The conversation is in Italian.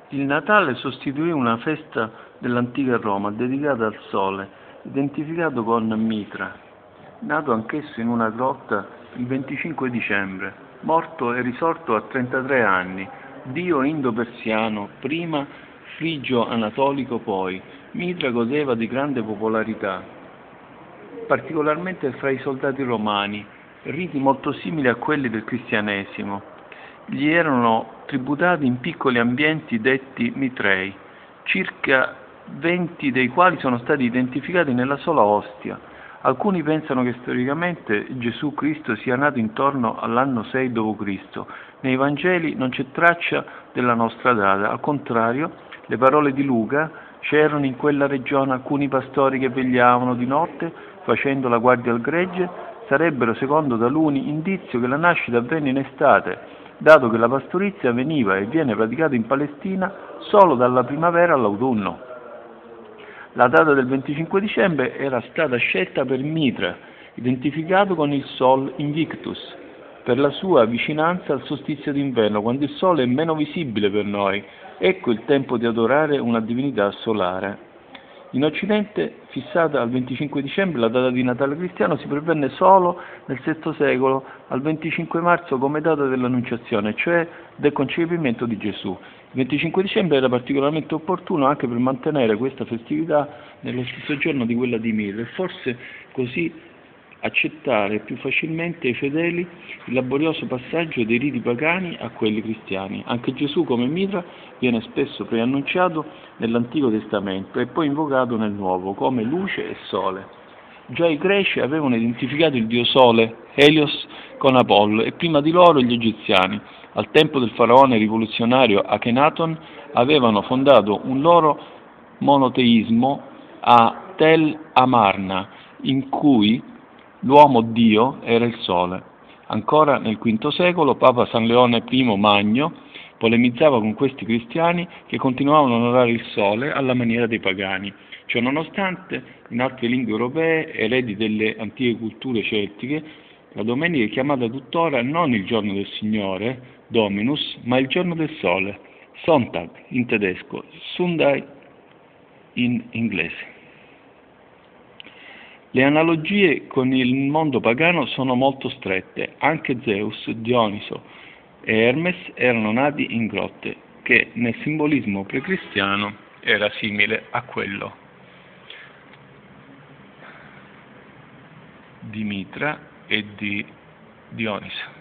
Il Natale sostituì una festa dell'antica Roma dedicata al Sole, identificato con Mitra, nato anch'esso in una grotta il 25 dicembre, morto e risorto a 33 anni, dio indo-persiano prima, frigio-anatolico poi. Mitra godeva di grande popolarità, particolarmente fra i soldati romani, riti molto simili a quelli del cristianesimo. Gli erano tributati in piccoli ambienti detti mitrei, circa 20 dei quali sono stati identificati nella sola Ostia. Alcuni pensano che storicamente Gesù Cristo sia nato intorno all'anno 6 d.C. Nei Vangeli non c'è traccia della nostra data, al contrario, le parole di Luca: c'erano in quella regione alcuni pastori che vegliavano di notte facendo la guardia al gregge, sarebbero, secondo taluni, indizio che la nascita avvenne in estate, dato che la pastorizia veniva e viene praticata in Palestina solo dalla primavera all'autunno. La data del 25 dicembre era stata scelta per Mitra, identificato con il Sol Invictus, per la sua vicinanza al solstizio d'inverno, quando il Sole è meno visibile per noi. Ecco il tempo di adorare una divinità solare. In Occidente, fissata al 25 dicembre, la data di Natale cristiano si pervenne solo nel VI secolo, al 25 marzo come data dell'Annunciazione, cioè del concepimento di Gesù. Il 25 dicembre era particolarmente opportuno anche per mantenere questa festività nello stesso giorno di quella di Mitra e forse così accettare più facilmente ai fedeli il laborioso passaggio dei riti pagani a quelli cristiani. Anche Gesù, come Mitra, viene spesso preannunciato nell'Antico Testamento e poi invocato nel Nuovo come luce e sole. Già i greci avevano identificato il dio Sole, Helios, con Apollo e prima di loro gli egiziani. Al tempo del faraone rivoluzionario Akhenaton avevano fondato un loro monoteismo a Tel Amarna, in cui l'uomo Dio era il Sole. Ancora nel V secolo Papa San Leone I Magno polemizzava con questi cristiani che continuavano a onorare il Sole alla maniera dei pagani. Ciononostante, in altre lingue europee, eredi delle antiche culture celtiche, la domenica è chiamata tuttora non il giorno del Signore, Dominus, ma il giorno del Sole, Sonntag in tedesco, Sunday in inglese. Le analogie con il mondo pagano sono molto strette. Anche Zeus, Dioniso e Hermes erano nati in grotte, che nel simbolismo precristiano era simile a quello di Mitra e di Dioniso.